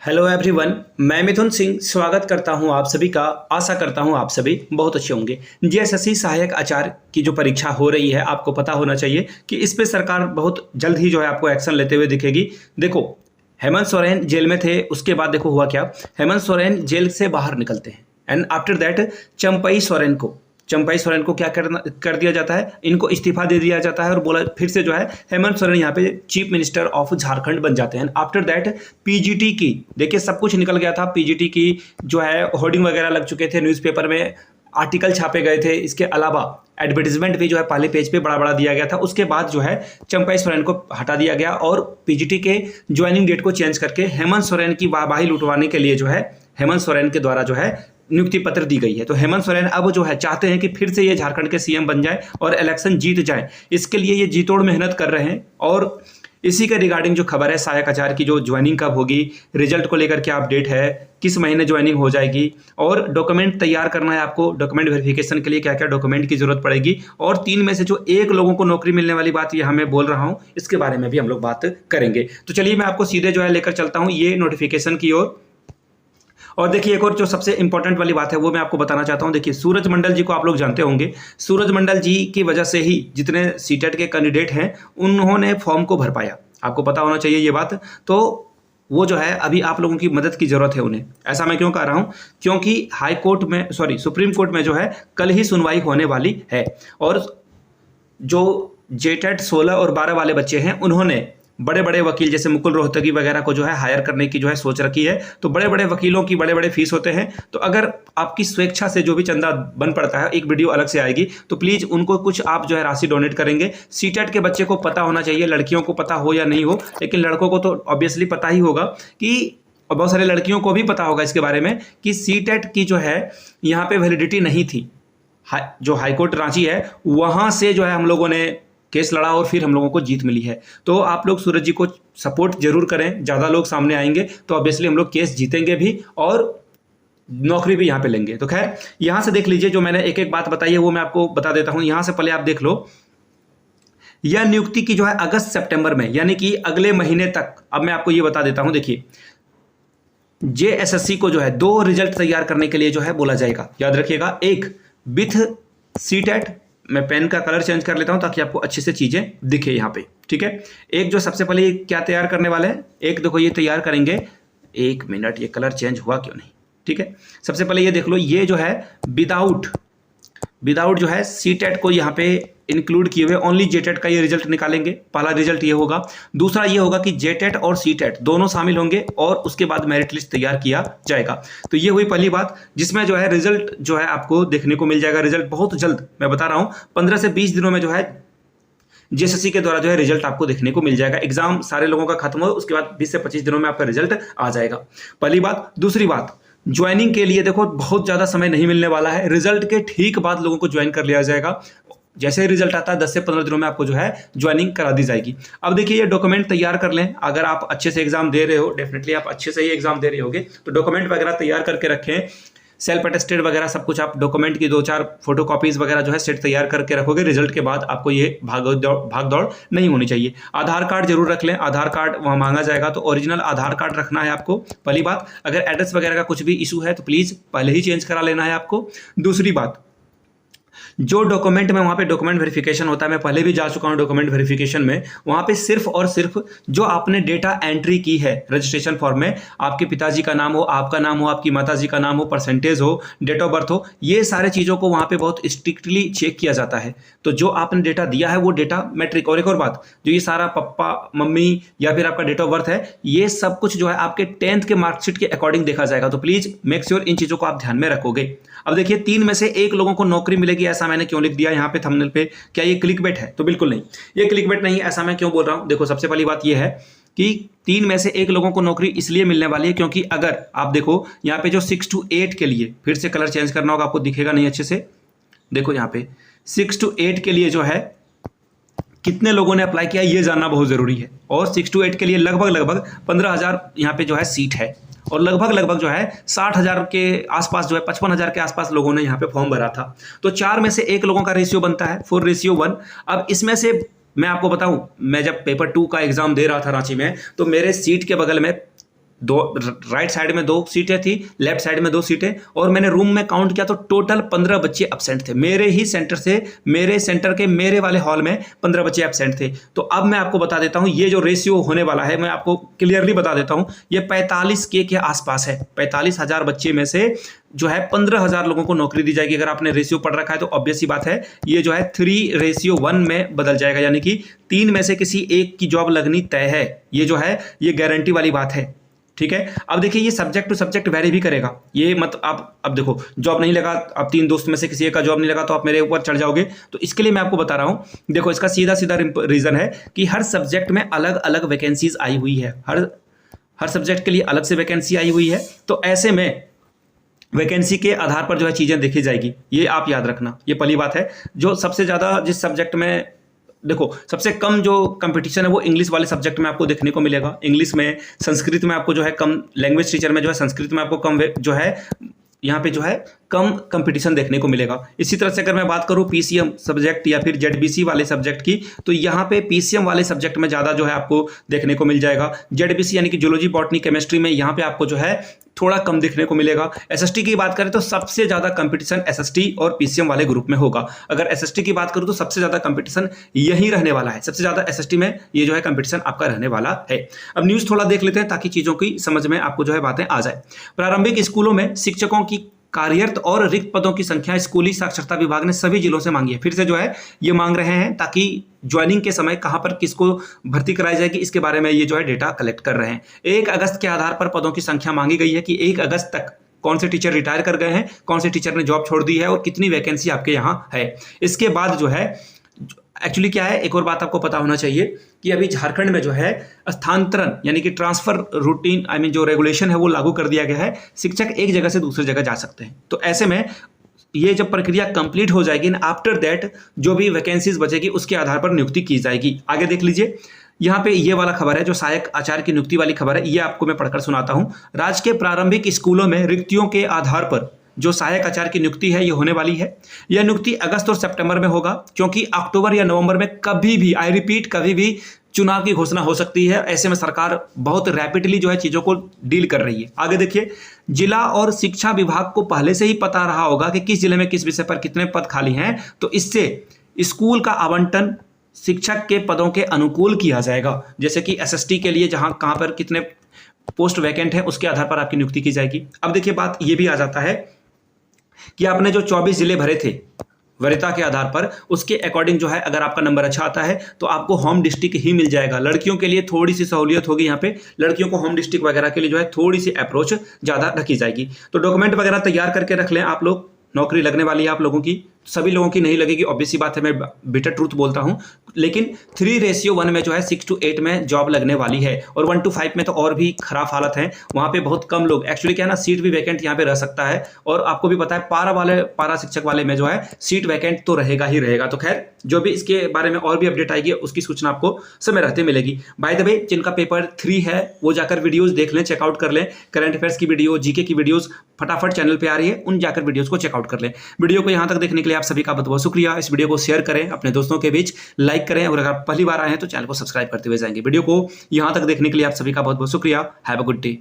Hello everyone, मैं मिथुन सिंह स्वागत करता हूं आप सभी का। आशा करता हूं आप सभी बहुत अच्छे होंगे। जीएसएससी सहायक आचार्य की जो परीक्षा हो रही है, आपको पता होना चाहिए कि इस पे सरकार बहुत जल्द ही जो है आपको एक्शन लेते हुए दिखेगी। देखो, हेमंत सोरेन जेल में थे, उसके बाद देखो हुआ क्या। हेमंत सोरेन जेल से बाहर निकलते हैं and after that Champai Soren को क्या कर दिया जाता है, इनको इस्तीफा दे दिया जाता है और बोला फिर से जो है हेमंत सोरेन यहाँ पे चीफ मिनिस्टर ऑफ झारखंड बन जाते हैं। आफ्टर दैट पीजीटी की, देखिए सब कुछ निकल गया था। पीजीटी की जो है होर्डिंग वगैरह लग चुके थे, न्यूज़पेपर में आर्टिकल छापे गए थे, इसके अलावा एडवर्टीजमेंट भी जो है पहले पेज पे बड़ा बड़ा दिया गया था। उसके बाद जो है चंपई सोरेन को हटा दिया गया और पीजीटी के ज्वाइनिंग डेट को चेंज करके हेमंत सोरेन की वाहवाही लुटवाने के लिए जो है हेमंत सोरेन के द्वारा जो है नियुक्ति पत्र दी गई है। तो हेमंत सोरेन अब जो है चाहते हैं कि फिर से ये झारखंड के सीएम बन जाए और इलेक्शन जीत जाए। इसके लिए ये जी तोड़ मेहनत कर रहे हैं और इसी के रिगार्डिंग जो खबर है सहायक आचार्य की, जो ज्वाइनिंग कब होगी, रिजल्ट को लेकर क्या अपडेट है, किस महीने ज्वाइनिंग हो जाएगी और डॉक्यूमेंट तैयार करना है आपको, डॉक्यूमेंट वेरिफिकेशन के लिए क्या क्या डॉक्यूमेंट की जरूरत पड़ेगी और 3 में से जो 1 लोगों को नौकरी मिलने वाली बात यहाँ मैं बोल रहा हूँ, इसके बारे में भी हम लोग बात करेंगे। तो चलिए मैं आपको सीधे जो है लेकर चलता हूँ ये नोटिफिकेशन की ओर। और देखिए एक और जो सबसे इंपॉर्टेंट वाली बात है वो मैं आपको बताना चाहता हूं। देखिए सूरज मंडल जी को आप लोग जानते होंगे। सूरज मंडल जी की वजह से ही जितने सीटेट के कैंडिडेट हैं उन्होंने फॉर्म को भर पाया, आपको पता होना चाहिए ये बात। तो वो जो है अभी आप लोगों की मदद की जरूरत है उन्हें। ऐसा मैं क्यों कह रहा हूं, क्योंकि सुप्रीम कोर्ट में जो है कल ही सुनवाई होने वाली है और जो जेटेट 16 और 12 वाले बच्चे हैं उन्होंने बड़े बड़े वकील जैसे मुकुल रोहतगी वगैरह को जो है हायर करने की जो है सोच रखी है। तो बड़े बड़े वकीलों की बड़े बड़े फीस होते हैं, तो अगर आपकी स्वेच्छा से जो भी चंदा बन पड़ता है, एक वीडियो अलग से आएगी, तो प्लीज उनको कुछ आप जो है राशि डोनेट करेंगे। सीटेट के बच्चे को पता होना चाहिए, लड़कियों को पता हो या नहीं हो, लेकिन लड़कों को तो ऑब्वियसली पता ही होगा कि, और बहुत सारे लड़कियों को भी पता होगा इसके बारे में कि सीटेट की जो है यहाँ पे वैलिडिटी नहीं थी। जो हाईकोर्ट रांची है वहां से जो है हम लोगों ने केस लड़ा और फिर हम लोगों को जीत मिली है। तो आप लोग सूरज जी को सपोर्ट जरूर करें, ज़्यादा लोग सामने आएंगे तो ऑब्वियसली हम लोग केस जीतेंगे भी और नौकरी भी यहाँ पे लेंगे। तो खैर यहाँ से देख लीजिए, जो मैंने एक एक बात बताई है वो मैं आपको बता देता हूँ। यहाँ से पहले आप देख लो, यह नियुक्ति की जो है अगस्त सितंबर में, यानी कि अगले महीने तक। अब मैं आपको ये बता देता हूँ, देखिए जेएसएससी को जो है 2 रिजल्ट तैयार करने के लिए जो है बोला जाएगा, याद रखिएगा। एक विथ सीटेट, मैं पेन का कलर चेंज कर लेता हूं ताकि आपको अच्छे से चीजें दिखे यहाँ पे, ठीक है। एक जो सबसे पहले क्या तैयार करने वाले हैं, एक देखो ये तैयार करेंगे, 1 मिनट, ये कलर चेंज हुआ क्यों नहीं, ठीक है। सबसे पहले ये देख लो, ये जो है विदाउट जो है सीटेट को यहाँ पे इंक्लूड किए हुए ओनली जेटेट का ये रिजल्ट निकालेंगे। पहला रिजल्ट ये होगा। दूसरा ये होगा कि जेटेट और सीटेट दोनों शामिल होंगे और उसके बाद मेरिट लिस्ट तैयार किया जाएगा। तो ये हुई पहली बात, जिसमें जो है रिजल्ट जो है आपको देखने को मिल जाएगा। रिजल्ट बहुत जल्द, मैं बता रहा हूँ 15 से 20 दिनों में जो है जेएसएससी के द्वारा जो है रिजल्ट आपको देखने को मिल जाएगा। एग्जाम सारे लोगों का खत्म हो, उसके बाद 20 से 25 दिनों में आपका रिजल्ट आ जाएगा। पहली बात। दूसरी बात, ज्वाइनिंग के लिए देखो बहुत ज्यादा समय नहीं मिलने वाला है। रिजल्ट के ठीक बाद लोगों को ज्वाइन कर लिया जाएगा। जैसे ही रिजल्ट आता है 10 से 15 दिनों में आपको जो है ज्वाइनिंग करा दी जाएगी। अब देखिए ये डॉक्यूमेंट तैयार कर लें। अगर आप अच्छे से एग्जाम दे रहे हो, डेफिनेटली आप अच्छे से ही एग्जाम दे रहे होगे, तो डॉक्यूमेंट वगैरह तैयार करके रखें। सेल्फ अटेस्टेड वगैरह सब कुछ, आप डॉक्यूमेंट की 2-4 फोटो कॉपीज वगैरह जो है सेट तैयार करके रखोगे। रिजल्ट के बाद आपको ये भाग दौड़ नहीं होनी चाहिए। आधार कार्ड जरूर रख लें, आधार कार्ड वहाँ मांगा जाएगा, तो ओरिजिनल आधार कार्ड रखना है आपको, पहली बात। अगर एड्रेस वगैरह का कुछ भी इशू है तो प्लीज़ पहले ही चेंज करा लेना है आपको। दूसरी बात, जो डॉक्यूमेंट में वहाँ पे डॉक्यूमेंट वेरिफिकेशन होता है, मैं पहले भी जा चुका हूँ डॉक्यूमेंट वेरिफिकेशन में, वहाँ पे सिर्फ और सिर्फ जो आपने डेटा एंट्री की है रजिस्ट्रेशन फॉर्म में, आपके पिताजी का नाम हो, आपका नाम हो, आपकी माताजी का नाम हो, परसेंटेज हो, डेट ऑफ बर्थ हो, ये सारे चीज़ों को वहाँ पे बहुत स्ट्रिक्टली चेक किया जाता है। तो जो आपने डेटा दिया है वो डेटा मैट्रिक। और एक और बात, जो ये सारा पप्पा मम्मी या फिर आपका डेट ऑफ बर्थ है, ये सब कुछ जो है आपके 10th के मार्कशीट के अकॉर्डिंग देखा जाएगा। तो प्लीज मेक श्योर इन चीज़ों को आप ध्यान में रखोगे। अब देखिए 3 में से 1 लोगों को नौकरी मिलेगी, ऐसा मैंने क्यों लिख दिया यहाँ पे थंबनेल पे। क्या ये क्लिकबेट है? तो बिल्कुल नहीं, ये क्लिकबेट नहीं है। ऐसा मैं क्यों बोल रहा हूँ, देखो सबसे पहली बात ये है कि 3 में से 1 लोगों को नौकरी इसलिए मिलने वाली है क्योंकि अगर आप देखो यहाँ पे जो 6 to 8 के लिए, फिर से कलर चेंज करना होगा, आपको दिखेगा नहीं अच्छे से, देखो यहाँ पे 6 to 8 के लिए जो है कितने लोगों ने अप्लाई किया ये जानना बहुत जरूरी है। और 6 to 8 के लिए लगभग 15,000 यहाँ पे जो है सीट है और लगभग जो है 60,000 के आसपास जो है 55,000 के आसपास लोगों ने यहाँ पे फॉर्म भरा था। तो 4 में से 1 लोगों का रेशियो बनता है 4:1। अब इसमें से मैं आपको बताऊं, मैं जब पेपर 2 का एग्जाम दे रहा था रांची में, तो मेरे सीट के बगल में दो राइट साइड में 2 सीटें थी, लेफ्ट साइड में 2 सीटें, और मैंने रूम में काउंट किया तो टोटल 15 बच्चे एब्सेंट थे। मेरे ही सेंटर से, मेरे सेंटर के मेरे वाले हॉल में 15 बच्चे एब्सेंट थे। तो अब मैं आपको बता देता हूं ये जो रेशियो होने वाला है, मैं आपको क्लियरली बता देता हूं, ये 45K के आसपास है। 45,000 बच्चे में से जो है 15,000 लोगों को नौकरी दी जाएगी। अगर आपने रेशियो पढ़ रखा है तो ऑब्वियस सी बात है ये जो है 3:1 में बदल जाएगा, यानी कि 3 में से किसी एक की जॉब लगनी तय है। ये जो है ये गारंटी वाली बात है, ठीक है। अब देखिए ये सब्जेक्ट टू सब्जेक्ट वेरी भी करेगा। ये मत आप अब देखो जॉब नहीं लगा, अब 3 दोस्त में से किसी एक का जॉब नहीं लगा तो आप मेरे ऊपर चढ़ जाओगे। तो इसके लिए मैं आपको बता रहा हूं, देखो इसका सीधा सीधा रीजन है कि हर सब्जेक्ट में अलग अलग वैकेंसीज आई हुई है। हर सब्जेक्ट के लिए अलग से वैकेंसी आई हुई है। तो ऐसे में वैकेंसी के आधार पर जो है चीज़ें देखी जाएगी, ये आप याद रखना। ये पहली बात है। जो सबसे ज़्यादा जिस सब्जेक्ट में, देखो सबसे कम जो कंपटीशन है वो इंग्लिश वाले सब्जेक्ट में आपको देखने को मिलेगा। इंग्लिश में, संस्कृत में आपको जो है कम, लैंग्वेज टीचर में जो है संस्कृत में आपको कम जो है यहाँ पे जो है कम कंपटीशन देखने को मिलेगा। इसी तरह से अगर मैं बात करूँ पीसीएम सब्जेक्ट या फिर जेडबीसी वाले सब्जेक्ट की, तो यहाँ पे पीसीएम वाले सब्जेक्ट में ज़्यादा जो है आपको देखने को मिल जाएगा। जेडबीसी यानी कि जूलॉजी, बॉटनी, केमिस्ट्री में यहाँ पे आपको जो है थोड़ा कम देखने को मिलेगा। एसएसटी की बात करें तो सबसे ज़्यादा कंपटीशन एसएसटी और पीसीएम वाले ग्रुप में होगा। अगर एसएसटी की बात करूँ तो सबसे ज़्यादा कंपटीशन यही रहने वाला है। सबसे ज़्यादा एसएसटी में ये जो है कंपटीशन आपका रहने वाला है। अब न्यूज़ थोड़ा देख लेते हैं ताकि चीज़ों की समझ में आपको जो है बातें आ जाए। प्रारंभिक स्कूलों में शिक्षकों की कार्यरत और रिक्त पदों की संख्या स्कूली साक्षरता विभाग ने सभी जिलों से मांगी है। फिर से जो है ये मांग रहे हैं ताकि ज्वाइनिंग के समय कहां पर किसको भर्ती कराई जाएगी इसके बारे में ये जो है डेटा कलेक्ट कर रहे हैं। 1 अगस्त के आधार पर पदों की संख्या मांगी गई है कि 1 अगस्त तक कौन से टीचर रिटायर कर गए हैं, कौन से टीचर ने जॉब छोड़ दी है और कितनी वैकेंसी आपके यहाँ है। इसके बाद जो है एक्चुअली क्या है, एक और बात आपको पता होना चाहिए कि अभी झारखंड में जो है स्थानांतरण यानी कि ट्रांसफर रूटीन जो रेगुलेशन है वो लागू कर दिया गया है। शिक्षक एक जगह से दूसरी जगह जा सकते हैं। तो ऐसे में ये जब प्रक्रिया कंप्लीट हो जाएगी, आफ्टर दैट जो भी वैकेंसीज बचेगी उसके आधार पर नियुक्ति की जाएगी। आगे देख लीजिए, यहाँ पे ये वाला खबर है जो सहायक आचार्य की नियुक्ति वाली खबर है, ये आपको मैं पढ़कर सुनाता हूँ। राज्य के प्रारंभिक स्कूलों में रिक्तियों के आधार पर जो सहायक आचार्य की नियुक्ति है ये होने वाली है। यह नियुक्ति अगस्त और सितंबर में होगा, क्योंकि अक्टूबर या नवंबर में कभी भी, आई रिपीट, कभी भी चुनाव की घोषणा हो सकती है। ऐसे में सरकार बहुत रैपिडली जो है चीज़ों को डील कर रही है। आगे देखिए, जिला और शिक्षा विभाग को पहले से ही पता रहा होगा कि किस जिले में किस विषय पर कितने पद खाली हैं, तो इससे स्कूल का आवंटन शिक्षक के पदों के अनुकूल किया जाएगा। जैसे कि एसएसटी के लिए जहां कहां पर कितने पोस्ट वैकेंट है उसके आधार पर आपकी नियुक्ति की जाएगी। अब देखिए बात ये भी आ जाता है कि आपने जो 24 जिले भरे थे वरीयता के आधार पर, उसके अकॉर्डिंग जो है अगर आपका नंबर अच्छा आता है तो आपको होम डिस्ट्रिक्ट ही मिल जाएगा। लड़कियों के लिए थोड़ी सी सहूलियत होगी, यहाँ पे लड़कियों को होम डिस्ट्रिक्ट वगैरह के लिए जो है थोड़ी सी अप्रोच ज़्यादा रखी जाएगी। तो डॉक्यूमेंट वगैरह तैयार करके रख लें आप लोग, नौकरी लगने वाली है आप लोगों की। सभी लोगों की नहीं लगेगी, ऑब्वियस सी बात है, मैं बिटर ट्रूथ बोलता हूं, लेकिन 3:1 में जो है 6 to 8 में जॉब लगने वाली है। और 1 to 5 में तो और भी खराब हालत है, वहां पे बहुत कम लोग, एक्चुअली क्या है ना, सीट भी वैकेंट यहाँ पे रह सकता है। और आपको भी पता है पारा शिक्षक वाले में जो है सीट वैकेंट तो रहेगा ही रहेगा। तो खैर जो भी इसके बारे में और भी अपडेट आएगी उसकी सूचना आपको समय रहते मिलेगी। बाय द वे, जिनका पेपर 3 है वो जाकर वीडियोज देख लें, चेकआउट कर लें। करंट अफेयर्स की वीडियो, जीके की वीडियोज फटाफट चैनल पे आ रही है, उन जाकर वीडियोज को चेकआउट कर लें। वीडियो को यहाँ तक देखने के लिए आप सभी का बहुत बहुत शुक्रिया। इस वीडियो को शेयर करें अपने दोस्तों के बीच, लाइक करें, और अगर पहली बार आए हैं तो चैनल को सब्सक्राइब करते हुए जाएंगे। वीडियो को यहाँ तक देखने के लिए आप सभी का बहुत बहुत शुक्रिया। Have a good day.